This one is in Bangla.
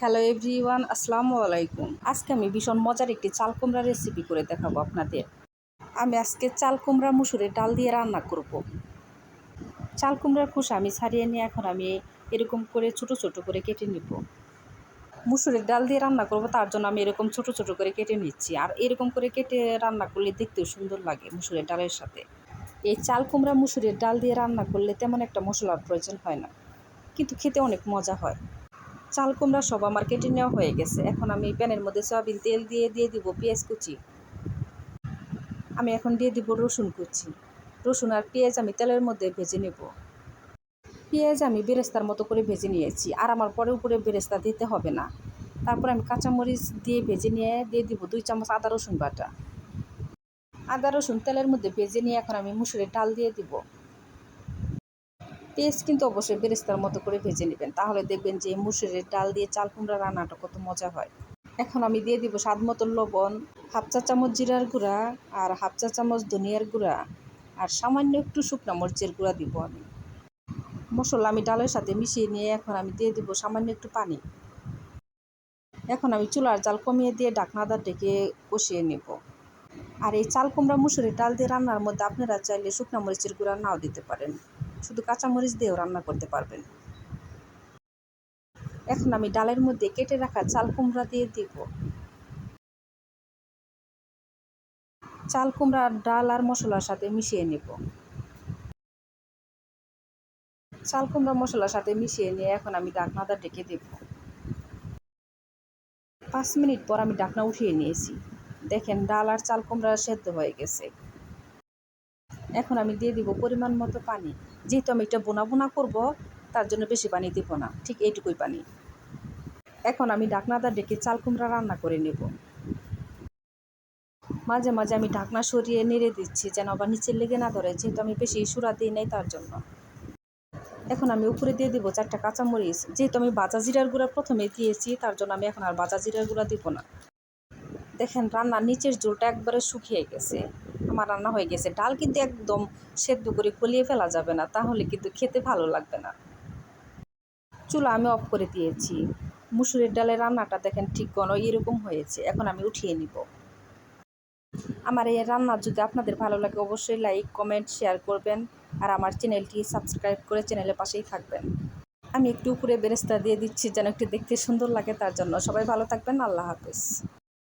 হ্যালো এভরিওয়ান, আসসালামু আলাইকুম। আজকে আমি ভীষণ মজার একটি চাল কুমড়া রেসিপি করে দেখাবো আপনাদের। আমি আজকে চাল কুমড়া মুসুরের ডাল দিয়ে রান্না করব। চাল কুমড়ার খোসা আমি ছাড়িয়ে নিয়ে এখন আমি এরকম করে ছোট ছোট করে কেটে নিব। মুসুরের ডাল দিয়ে রান্না করব, তার জন্য আমি এরকম ছোট ছোট করে কেটে নিচ্ছি। আর এরকম করে কেটে রান্না করলে দেখতেও সুন্দর লাগে মুসুরের ডালের সাথে। এই চাল কুমড়া মুসুরের ডাল দিয়ে রান্না করলে তেমন একটা মশলার প্রয়োজন হয় না, কিন্তু খেতে অনেক মজা হয়। চাল কুমড়া সব আমার কেটে নেওয়া হয়ে গেছে। এখন আমি প্যানের মধ্যে সয়াবিন তেল দিয়ে দিব পেঁয়াজ কুচি। আমি এখন দিয়ে দিব রসুন কুচি। রসুন আর পেঁয়াজ আমি তেলের মধ্যে ভেজে নেব। পেঁয়াজ আমি বেরেস্তার মতো করে ভেজে নিয়েছি, আর আমার পরে উপরে বেরেস্তা দিতে হবে না। তারপর আমি কাঁচামরিচ দিয়ে ভেজে নিয়ে দিয়ে দিব 2 চামচ আদা রসুন বাটা। আদা রসুন তেলের মধ্যে ভেজে নিয়ে এখন আমি মুসুরের ডাল দিয়ে দিব। পেঁয়াজ কিন্তু অবশ্যই বেরেস্তার মতো করে ভেজে নেবেন, তাহলে দেখবেন যে মুসুরের ডাল দিয়ে চাল কুমড়া রান্নাটা কত মজা হয়। এখন আমি দিয়ে দিব স্বাদ মতো লবণ, হাফ চা চামচ জিরার গুঁড়া, আর হাফ চা চামচ ধনিয়ার গুঁড়া, আর সামান্য একটু শুকনো মরিচের গুঁড়া দিব আমি। মশলা আমি ডালের সাথে মিশিয়ে নিয়ে এখন আমি দিয়ে দিব সামান্য একটু পানি। এখন আমি চুলার জাল কমিয়ে দিয়ে ঢাকনাটা ঢেকে কষিয়ে নেব। আর এই চাল কুমড়া মুসুরের ডাল দিয়ে রান্নার মধ্যে আপনারা চাইলে শুকনো মরিচের গুঁড়া নাও দিতে পারেন, শুধু কাঁচামরিচ দিয়েও রান্না করতে পারবেন। এখন আমি ডালের মধ্যে কেটে রাখা চাল কুমড়া দিয়ে দিব। চাল কুমড়া ডাল আর মশলার সাথে মিশিয়ে নেব। চাল কুমড়া মশলার সাথে মিশিয়ে নিয়ে এখন আমি ঢাকনাটা ঢেকে দেব। 5 মিনিট পর আমি ঢাকনা উঠিয়ে নিয়েছি। দেখেন ডাল আর চাল কুমড়া সেদ্ধ হয়ে গেছে। এখন আমি দিয়ে দিব পরিমাণ মতো পানি। যেহেতু আমি এটা বোনা বোনা করব, তার জন্য বেশি পানি দিব না, ঠিক এইটুকুই পানি। এখন আমি ঢাকনাটা ঢেকে চাল কুমড়া রান্না করে নেব। মাঝে মাঝে আমি ঢাকনা সরিয়ে নেড়ে দিচ্ছি যেন আবার নিচে লেগে না ধরে, যেহেতু আমি বেশি সুরা দিই নাই তার জন্য। এখন আমি উপরে দিয়ে দিব 4টা কাঁচামরিচ। যেহেতু আমি ভাজা জিরার গুঁড়া প্রথমে দিয়েছি, তার জন্য আমি এখন আর ভাজা জিরার গুঁড়া দিব না। দেখেন রান্নার নিচের ঝোলটা একবারে শুকিয়ে গেছে। আমার রান্না হয়ে গেছে। ডাল কিন্তু একদম সেদ্ধ করে গলিয়ে ফেলা যাবে না, তাহলে কিন্তু খেতে ভালো লাগবে না। চুলা আমি অফ করে দিয়েছি। মুসুরের ডালের রান্নাটা দেখেন ঠিক ঘন এরকম হয়েছে। এখন আমি উঠিয়ে নিব। আমার এই রান্না যদি আপনাদের ভালো লাগে, অবশ্যই লাইক কমেন্ট শেয়ার করবেন, আর আমার চ্যানেলটি সাবস্ক্রাইব করে চ্যানেলের পাশেই থাকবেন। আমি একটু উপরে বেরেস্তা দিয়ে দিচ্ছি যেন একটু দেখতে সুন্দর লাগে, তার জন্য। সবাই ভালো থাকবেন। আল্লাহ হাফেজ।